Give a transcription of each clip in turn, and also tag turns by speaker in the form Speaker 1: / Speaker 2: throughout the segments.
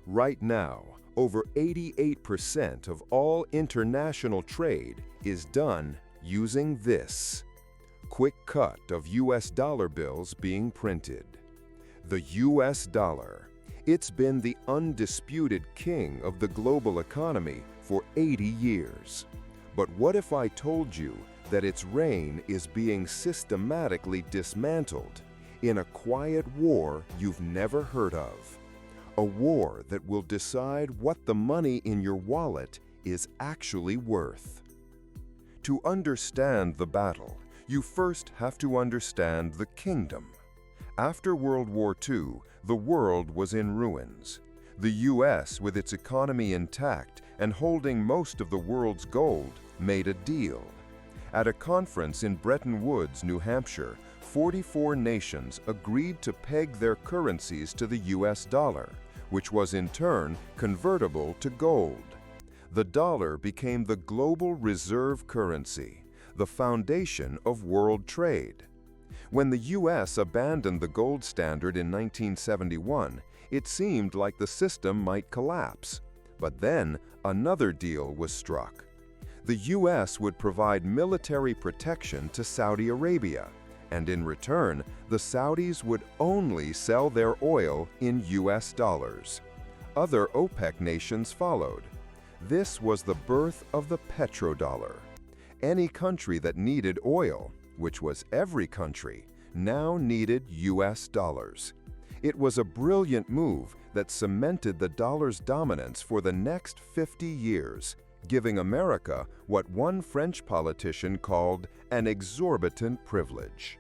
Speaker 1: Right now, over 88% of all international trade is done using this. Quick cut of US dollar bills being printed. The US dollar. It's been the undisputed king of the global economy for 80 years. But what if I told you that its reign is being systematically dismantled in a quiet war you've never heard of? A war that will decide what the money in your wallet is actually worth. To understand the battle, you first have to understand the kingdom. After World War II, the world was in ruins. The US, with its economy intact and holding most of the world's gold, made a deal. At a conference in Bretton Woods, New Hampshire, 44 nations agreed to peg their currencies to the US dollar, which was in turn convertible to gold. The dollar became the global reserve currency, the foundation of world trade. When the US abandoned the gold standard in 1971, it seemed like the system might collapse. But then another deal was struck. The US would provide military protection to Saudi Arabia, and in return, the Saudis would only sell their oil in US dollars. Other OPEC nations followed. This was the birth of the petrodollar. Any country that needed oil, which was every country, now needed US dollars. It was a brilliant move that cemented the dollar's dominance for the next 50 years, giving America what one French politician called an exorbitant privilege.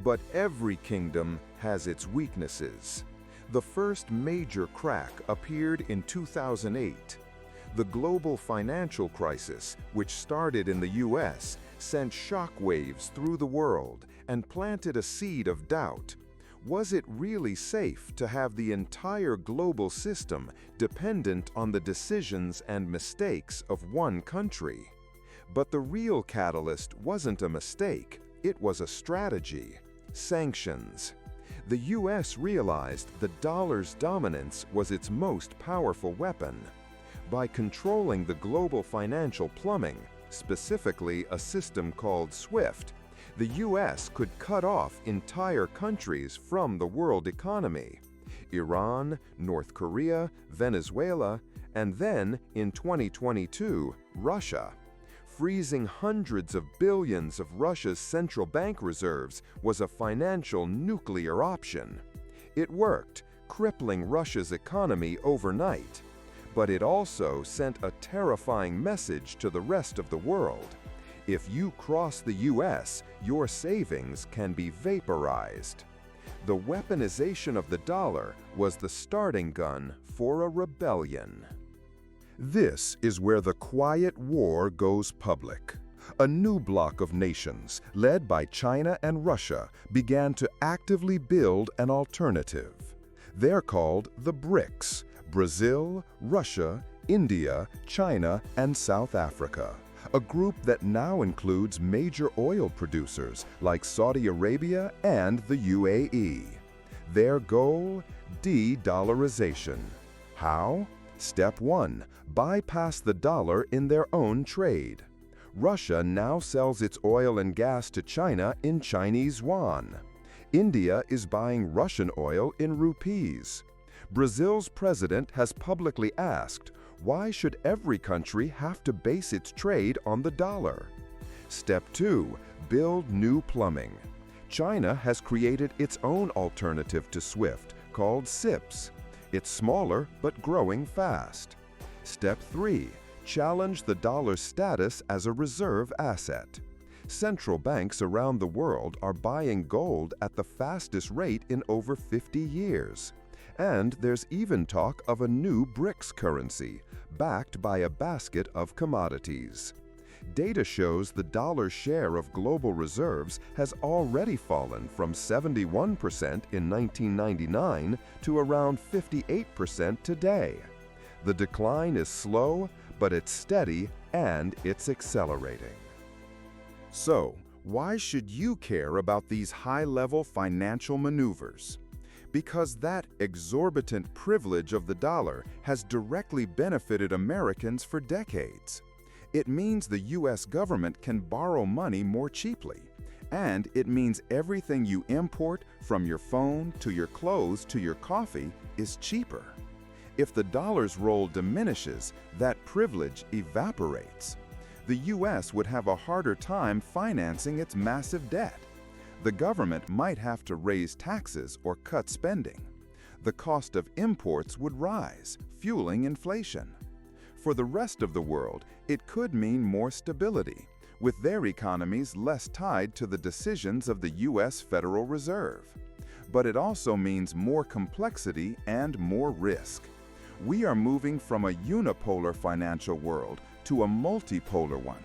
Speaker 1: But every kingdom has its weaknesses. The first major crack appeared in 2008. The global financial crisis, which started in the US, sent shockwaves through the world and planted a seed of doubt. Was it really safe to have the entire global system dependent on the decisions and mistakes of one country? But the real catalyst wasn't a mistake, it was a strategy: sanctions. The US realized the dollar's dominance was its most powerful weapon. By controlling the global financial plumbing, specifically a system called SWIFT, the US could cut off entire countries from the world economy: Iran, North Korea, Venezuela, and then, in 2022, Russia. Freezing hundreds of billions of Russia's central bank reserves was a financial nuclear option. It worked, crippling Russia's economy overnight. But it also sent a terrifying message to the rest of the world. If you cross the US, your savings can be vaporized. The weaponization of the dollar was the starting gun for a rebellion. This is where the quiet war goes public. A new bloc of nations, led by China and Russia, began to actively build an alternative. They're called the BRICS: Brazil, Russia, India, China, and South Africa. A group that now includes major oil producers like Saudi Arabia and the UAE. Their goal? De-dollarization. How? Step 1. Bypass the dollar in their own trade. Russia now sells its oil and gas to China in Chinese yuan. India is buying Russian oil in rupees. Brazil's president has publicly asked, why should every country have to base its trade on the dollar? Step 2. Build new plumbing. China has created its own alternative to SWIFT called CIPS. It's smaller but growing fast. Step 3. Challenge the dollar's status as a reserve asset. Central banks around the world are buying gold at the fastest rate in over 50 years. And there's even talk of a new BRICS currency, backed by a basket of commodities. Data shows the dollar's share of global reserves has already fallen from 71% in 1999 to around 58% today. The decline is slow, but it's steady and it's accelerating. So, why should you care about these high-level financial maneuvers? Because that exorbitant privilege of the dollar has directly benefited Americans for decades. It means the US government can borrow money more cheaply. And it means everything you import, from your phone to your clothes to your coffee, is cheaper. If the dollar's role diminishes, that privilege evaporates. The US would have a harder time financing its massive debt. The government might have to raise taxes or cut spending. The cost of imports would rise, fueling inflation. For the rest of the world, it could mean more stability, with their economies less tied to the decisions of the US Federal Reserve. But it also means more complexity and more risk. We are moving from a unipolar financial world to a multipolar one.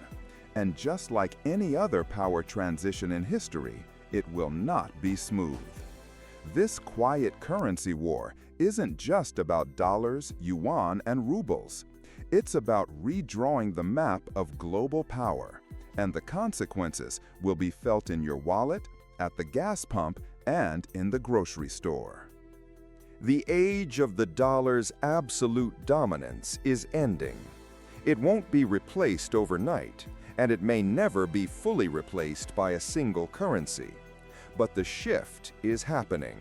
Speaker 1: And just like any other power transition in history, it will not be smooth. This quiet currency war isn't just about dollars, yuan, and rubles. It's about redrawing the map of global power, and the consequences will be felt in your wallet, at the gas pump, and in the grocery store. The age of the dollar's absolute dominance is ending. It won't be replaced overnight, and it may never be fully replaced by a single currency. But the shift is happening.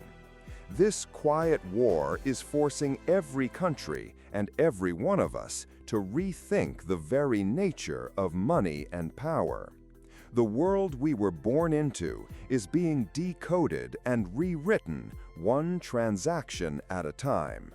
Speaker 1: This quiet war is forcing every country and every one of us to rethink the very nature of money and power. The world we were born into is being decoded and rewritten, one transaction at a time.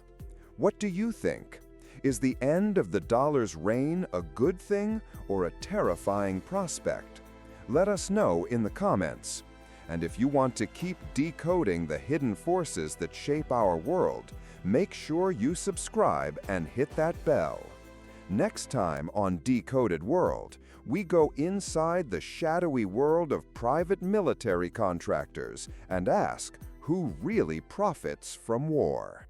Speaker 1: What do you think? Is the end of the dollar's reign a good thing or a terrifying prospect? Let us know in the comments. And if you want to keep decoding the hidden forces that shape our world, make sure you subscribe and hit that bell. Next time on Decoded World, we go inside the shadowy world of private military contractors and ask who really profits from war.